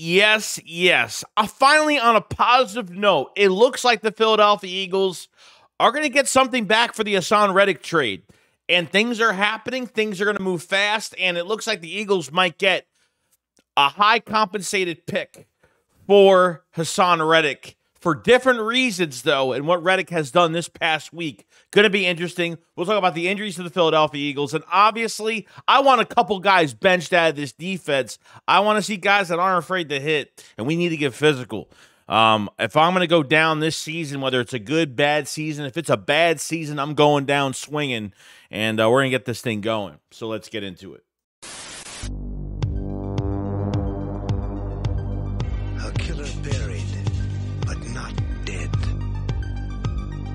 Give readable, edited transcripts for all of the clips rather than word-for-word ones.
Yes, yes. Finally, on a positive note, it looks like the Philadelphia Eagles are going to get something back for the Hassan Reddick trade. And things are happening. Things are going to move fast. And it looks like the Eagles might get a high compensated pick for Hassan Reddick for different reasons, though, and what Reddick has done this past week. Going to be interesting. We'll talk about the injuries to the Philadelphia Eagles. And obviously, I want a couple guys benched out of this defense. I want to see guys that aren't afraid to hit, and we need to get physical. If I'm going to go down this season, whether it's a good, bad season, if it's a bad season, I'm going down swinging, and we're going to get this thing going. So let's get into it. A killer buried, but not dead.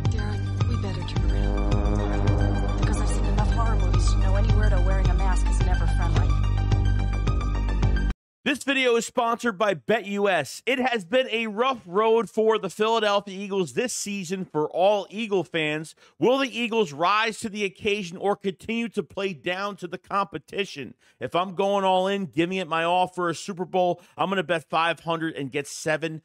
Darren, we better turn around. Because I've seen enough horror movies to know any weirdo wearing a mask is never friendly. This video is sponsored by BetUS. It has been a rough road for the Philadelphia Eagles this season for all Eagle fans. Will the Eagles rise to the occasion or continue to play down to the competition? If I'm going all in, giving it my all for a Super Bowl, I'm going to bet $500 and get $7,000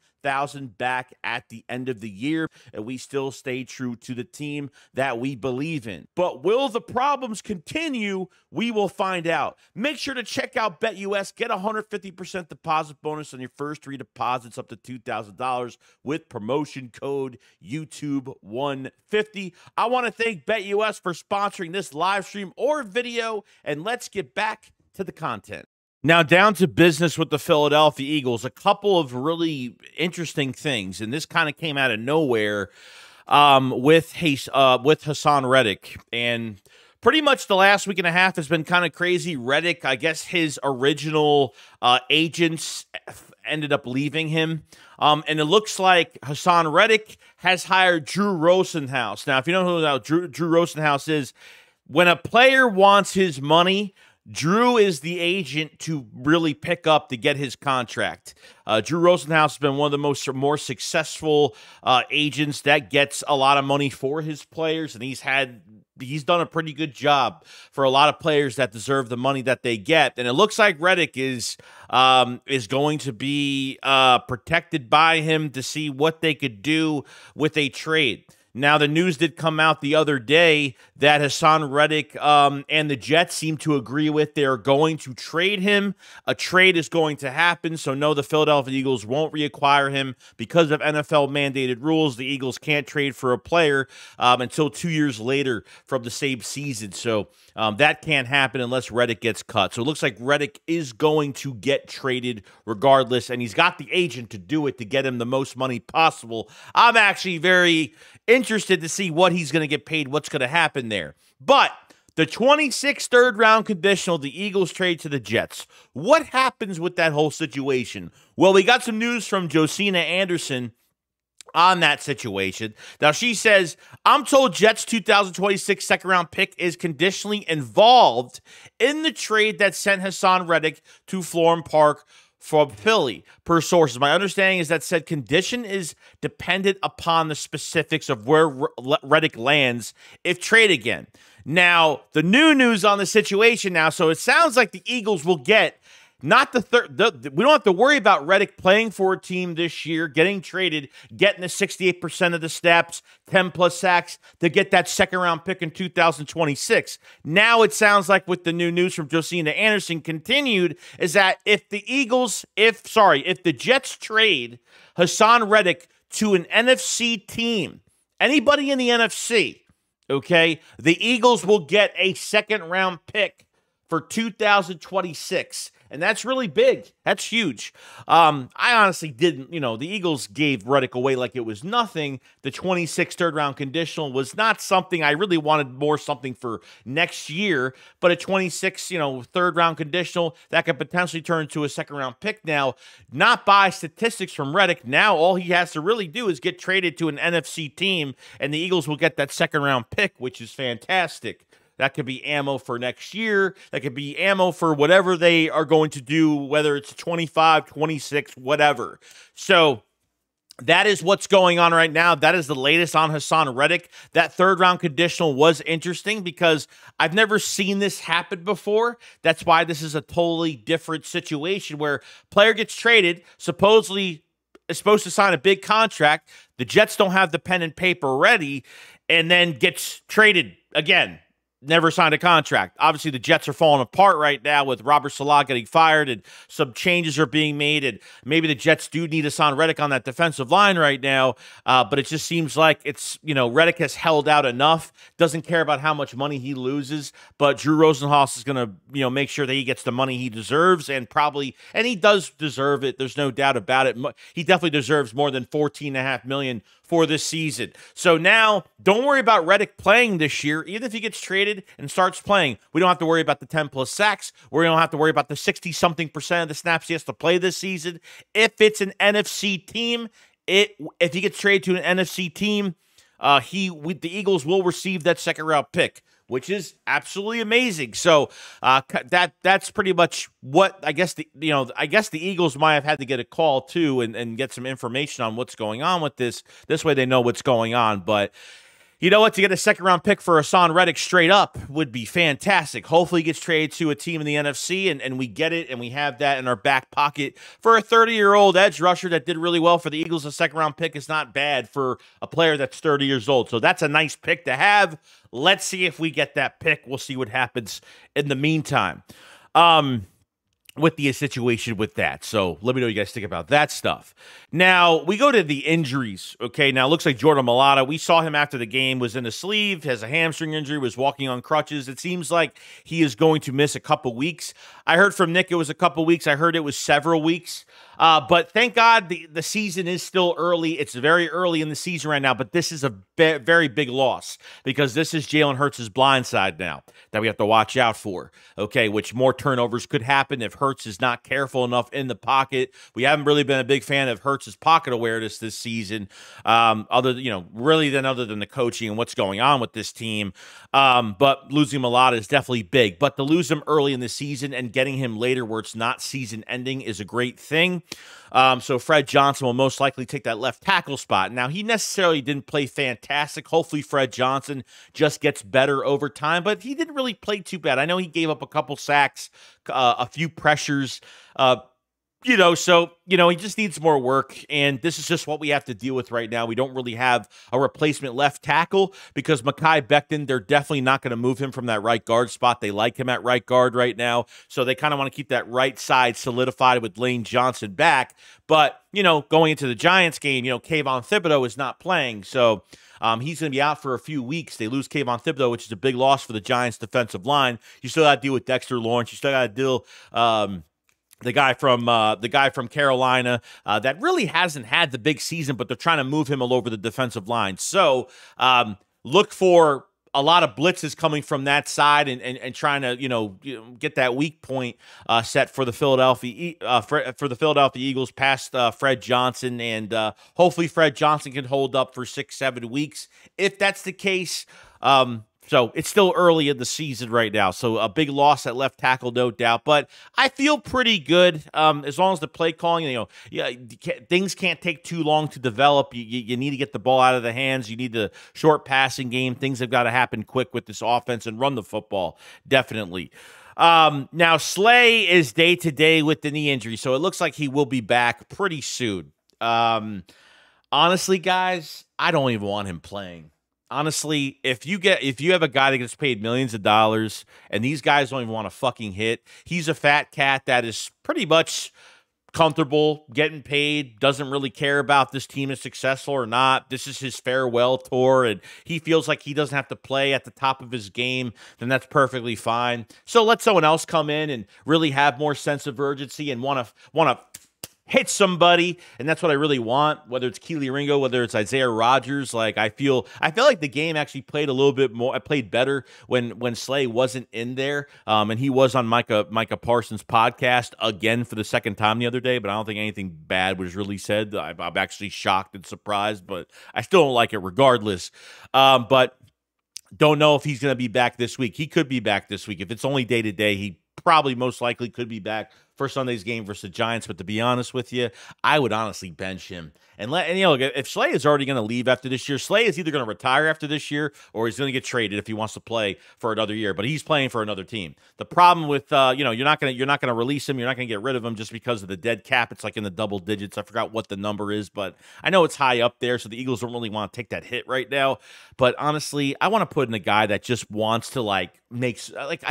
back at the end of the year, and we still stay true to the team that we believe in. But will the problems continue? We will find out. Make sure to check out BetUS. Get a 150% deposit bonus on your first 3 deposits up to $2,000 with promotion code YouTube150. I want to thank BetUS for sponsoring this live stream or video, and let's get back to the content. Now, down to business with the Philadelphia Eagles. A couple of really interesting things, and this kind of came out of nowhere with Hassan Reddick. And pretty much the last week and a half has been kind of crazy. Reddick, I guess his original agents ended up leaving him. And it looks like Hassan Reddick has hired Drew Rosenhaus. Now, if you don't know who Drew Rosenhaus is, when a player wants his money, Drew is the agent to really pick up to get his contract. Drew Rosenhaus has been one of the more successful agents that gets a lot of money for his players, and he's done a pretty good job for a lot of players that deserve the money that they get. And it looks like Reddick is going to be protected by him to see what they could do with a trade. Now, the news did come out the other day that Hassan Reddick and the Jets seem to agree with. They're going to trade him. A trade is going to happen. So, no, the Philadelphia Eagles won't reacquire him because of NFL-mandated rules. The Eagles can't trade for a player until 2 years later from the same season. So, that can't happen unless Reddick gets cut. So, it looks like Reddick is going to get traded regardless, and he's got the agent to do it to get him the most money possible. I'm actually very interested to see what he's going to get paid, what's going to happen there. But the 26th third-round conditional, the Eagles trade to the Jets. What happens with that whole situation? Well, we got some news from Josina Anderson on that situation. Now, she says, I'm told Jets 2026 second-round pick is conditionally involved in the trade that sent Hassan Reddick to Florham Park from Philly, per sources. My understanding is that said condition is dependent upon the specifics of where Reddick lands if trade again. Now, the new news on the situation now, so it sounds like the Eagles will get not the third. We don't have to worry about Reddick playing for a team this year, getting traded, getting the 68% of the snaps, 10+ sacks to get that second-round pick in 2026. Now it sounds like with the new news from Josina Anderson continued is that if the Jets trade Hassan Reddick to an NFC team, anybody in the NFC, okay, the Eagles will get a second-round pick for 2026. And that's really big. That's huge. I honestly didn't, the Eagles gave Reddick away like it was nothing. The 26th third-round conditional was not something I really wanted, more something for next year. But a 26th, third-round conditional, that could potentially turn into a second-round pick now. Not by statistics from Reddick. Now all he has to really do is get traded to an NFC team, and the Eagles will get that second-round pick, which is fantastic. That could be ammo for next year. That could be ammo for whatever they are going to do, whether it's 25, 26, whatever. So that is what's going on right now. That is the latest on Hassan Reddick. That third-round conditional was interesting because I've never seen this happen before. That's why this is a totally different situation where player gets traded, supposedly is supposed to sign a big contract. The Jets don't have the pen and paper ready, and then gets traded again. Never signed a contract. Obviously, the Jets are falling apart right now with Robert Salah getting fired and some changes are being made. And maybe the Jets do need Hassan Reddick on that defensive line right now. But it just seems like it's, Reddick has held out enough, doesn't care about how much money he loses. But Drew Rosenhaus is going to, make sure that he gets the money he deserves and he does deserve it. There's no doubt about it. He definitely deserves more than $14.5 million for this season. So now, don't worry about Reddick playing this year. Even if he gets traded and starts playing, we don't have to worry about the 10+ sacks. We don't have to worry about the 60-something% of the snaps he has to play this season. If it's an NFC team, if he gets traded to an NFC team, the Eagles will receive that second-round pick, which is absolutely amazing. So that's pretty much what I guess the Eagles might have had to get a call too and get some information on what's going on with this. This way they know what's going on. But you know what? To get a second-round pick for Hassan Reddick straight up would be fantastic. Hopefully he gets traded to a team in the NFC, and we get it, and we have that in our back pocket. For a 30-year-old edge rusher that did really well for the Eagles, a second-round pick is not bad for a player that's 30 years old. So that's a nice pick to have. Let's see if we get that pick. We'll see what happens in the meantime. With the situation with that. So let me know what you guys think about that stuff. Now, we go to the injuries, okay? Now, it looks like Jordan Mailata, we saw him after the game, was in a sleeve, has a hamstring injury, was walking on crutches. It seems like he is going to miss a couple weeks. I heard from Nick it was a couple weeks. I heard it was several weeks. But thank God the season is still early. It's very early in the season right now, but this is a very big loss because this is Jalen Hurts' blind side now that we have to watch out for, okay, which more turnovers could happen if Hurts is not careful enough in the pocket. We haven't really been a big fan of Hurts' pocket awareness this season, other than the coaching and what's going on with this team. But losing Mailata is definitely big. But to lose him early in the season and getting him later where it's not season ending is a great thing. So Fred Johnson will most likely take that left tackle spot. Now, he necessarily didn't play fantastic. Hopefully, Fred Johnson just gets better over time, but he didn't really play too bad. I know he gave up a couple sacks, a few pressures, he just needs more work, and this is just what we have to deal with right now. We don't really have a replacement left tackle because Mekhi Becton, they're definitely not going to move him from that right guard spot. They like him at right guard right now, so they kind of want to keep that right side solidified with Lane Johnson back. But, going into the Giants game, Kayvon Thibodeau is not playing, so he's going to be out for a few weeks. They lose Kayvon Thibodeau, which is a big loss for the Giants' defensive line. You still got to deal with Dexter Lawrence. You still got to deal the guy from Carolina that really hasn't had the big season, but they're trying to move him all over the defensive line. So look for a lot of blitzes coming from that side and trying to get that weak point set for the Philadelphia Eagles past Fred Johnson, and hopefully Fred Johnson can hold up for 6-7 weeks. If that's the case, so it's still early in the season right now. So a big loss at left tackle, no doubt. But I feel pretty good as long as the play calling, things can't take too long to develop. You need to get the ball out of the hands. You need the short passing game. Things have got to happen quick with this offense and run the football, definitely. Now, Slay is day-to-day with the knee injury, so it looks like he will be back pretty soon. Honestly, guys, I don't even want him playing. Honestly, if you have a guy that gets paid millions of dollars and these guys don't even want to fucking hit, he's a fat cat that is pretty much comfortable getting paid, doesn't really care about this team is successful or not. This is his farewell tour, and he feels like he doesn't have to play at the top of his game, then that's perfectly fine. So let someone else come in and really have more sense of urgency and want to hit somebody, and that's what I really want, whether it's Keely Ringo, whether it's Isaiah Rodgers. Like, I feel like the game actually played a little bit more. I played better when Slay wasn't in there, and he was on Micah Parsons' podcast again for the second time the other day, but I don't think anything bad was really said. I'm actually shocked and surprised, but I still don't like it regardless. But don't know if he's going to be back this week. He could be back this week. If it's only day-to-day, he probably most likely could be back for Sunday's game versus the Giants. But to be honest with you, I would honestly bench him. And if Slay is already going to leave after this year, Slay is either going to retire after this year or he's going to get traded if he wants to play for another year. But he's playing for another team. The problem with you're not going to release him, you're not going to get rid of him just because of the dead cap. It's like in the double digits. I forgot what the number is, but I know it's high up there. So the Eagles don't really want to take that hit right now. But honestly, I want to put in a guy that just wants to I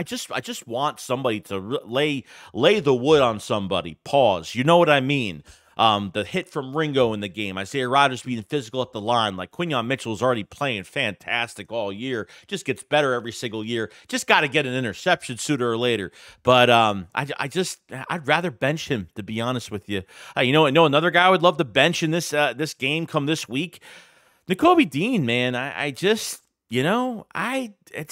just want somebody to lay the wood on somebody. Pause. You know what I mean? The hit from Ringo in the game, Isaiah Rodgers being physical at the line, like Quinyon Mitchell is already playing fantastic all year, just gets better every single year. Just got to get an interception sooner or later. But I'd rather bench him, to be honest with you. Another guy I would love to bench in this game come this week, Nakobe Dean, man.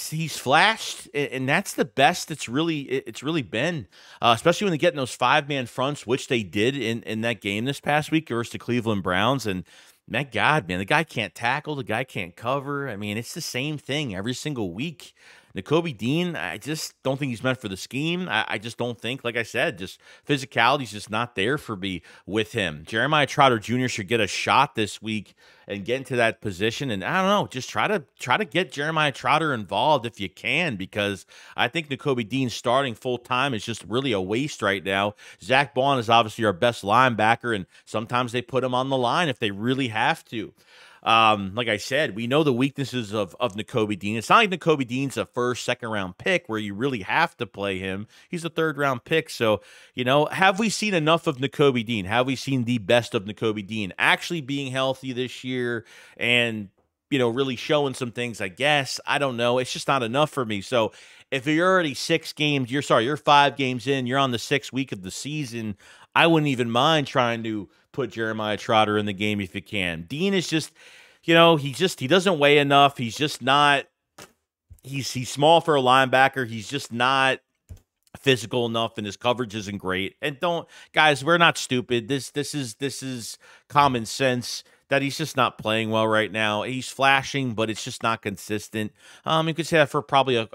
He's flashed, and that's the best it's really been, especially when they get in those 5-man fronts, which they did in that game this past week versus the Cleveland Browns. And my God, man, the guy can't tackle, the guy can't cover. I mean, it's the same thing every single week. Nakobe Dean, I just don't think he's meant for the scheme. I just don't think, like I said, just physicality's just not there for me with him. Jeremiah Trotter Jr. should get a shot this week and get into that position. And I don't know, just try to get Jeremiah Trotter involved if you can, because I think Nakobe Dean starting full-time is just really a waste right now. Zach Bond is obviously our best linebacker, and sometimes they put him on the line if they really have to. Like I said, we know the weaknesses of Nakobe Dean. It's not like Nakobe Dean's a first, second-round pick where you really have to play him. He's a third-round pick. So, have we seen enough of Nakobe Dean? Have we seen the best of Nakobe Dean actually being healthy this year and, really showing some things, I guess? I don't know. It's just not enough for me. So if you're already you're 5 games in, you're on the 6th week of the season, I wouldn't even mind trying to put Jeremiah Trotter in the game if you can. Dean is just, he doesn't weigh enough. He's just not, he's small for a linebacker. He's just not physical enough, and his coverage isn't great. And guys, we're not stupid. This is common sense that he's just not playing well right now. He's flashing, but it's just not consistent. You could say that for probably a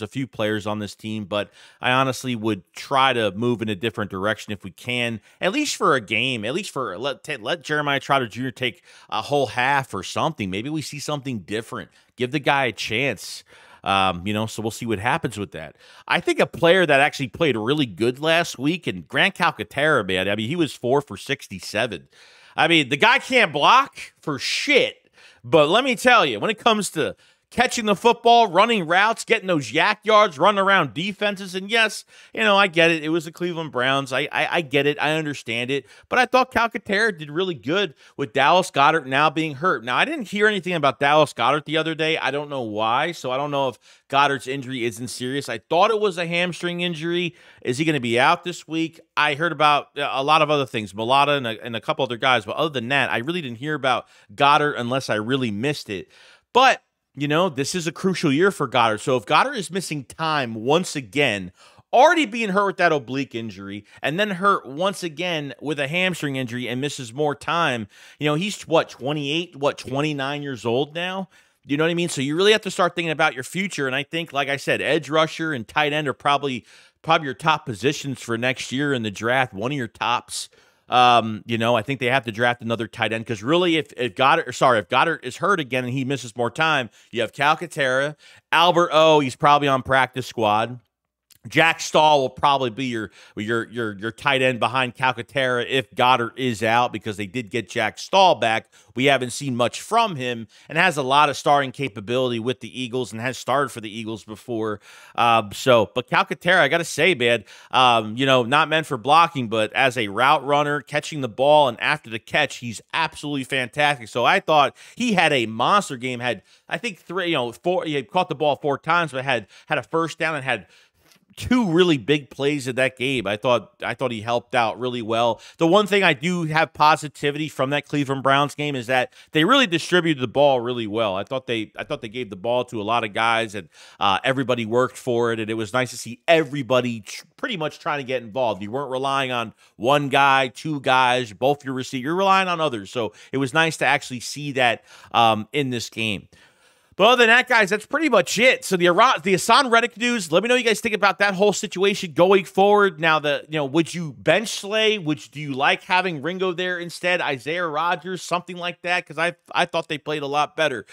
few players on this team, but I honestly would try to move in a different direction if we can, at least for a game, let Jeremiah Trotter Jr. take a whole half or something. Maybe we see something different. Give the guy a chance. So we'll see what happens with that. I think a player that actually played really good last week, and Grant Calcaterra, man, I mean, he was 4 for 67. I mean, the guy can't block for shit, but let me tell you, when it comes to catching the football, running routes, getting those yak yards, running around defenses, and yes, I get it. It was the Cleveland Browns. I get it. I understand it. But I thought Calcaterra did really good with Dallas Goedert now being hurt. Now, I didn't hear anything about Dallas Goedert the other day. I don't know why, so I don't know if Goddard's injury isn't serious. I thought it was a hamstring injury. Is he going to be out this week? I heard about a lot of other things, Mulata and a couple other guys, but other than that, I really didn't hear about Goedert unless I really missed it. But this is a crucial year for Goedert. So if Goedert is missing time once again, already being hurt with that oblique injury, and then hurt once again with a hamstring injury and misses more time, he's 29 years old now? You know what I mean? So you really have to start thinking about your future. And I think, like I said, edge rusher and tight end are probably your top positions for next year in the draft, one of your tops. I think they have to draft another tight end, because really if Goedert is hurt again and he misses more time, you have Calcaterra, Albert O, he's probably on practice squad. Jack Stahl will probably be your tight end behind Calcaterra if Goedert is out, because they did get Jack Stahl back. We haven't seen much from him, and has a lot of starting capability with the Eagles and has started for the Eagles before. But Calcaterra, I got to say, man, not meant for blocking, but as a route runner, catching the ball, and after the catch, he's absolutely fantastic. So I thought he had a monster game. Had, I think, four. He had caught the ball 4 times, but had a first down and had 2 really big plays in that game. I thought he helped out really well. The one thing I do have positivity from that Cleveland Browns game is that they really distributed the ball really well. I thought they gave the ball to a lot of guys, and everybody worked for it, and it was nice to see everybody pretty much trying to get involved. You weren't relying on one guy, 2 guys, both your receivers. You're relying on others. So it was nice to actually see that in this game. But other than that, guys, that's pretty much it. So the Hassan Reddick news, let me know what you guys think about that whole situation going forward. Now, would you bench Slay? Do you like having Ringo there instead? Isaiah Rodgers, something like that? Because I thought they played a lot better.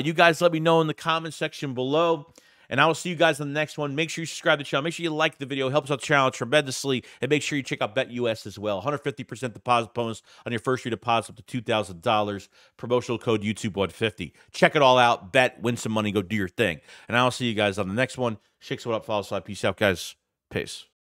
You guys let me know in the comment section below. And I will see you guys on the next one. Make sure you subscribe to the channel. Make sure you like the video. It helps out the channel tremendously. And make sure you check out BetUS as well. 150% deposit bonus on your first deposit up to $2,000. Promotional code YouTube150. Check it all out. Bet, win some money, go do your thing. And I will see you guys on the next one. Shakes what up, follow slide. Peace out, guys. Peace.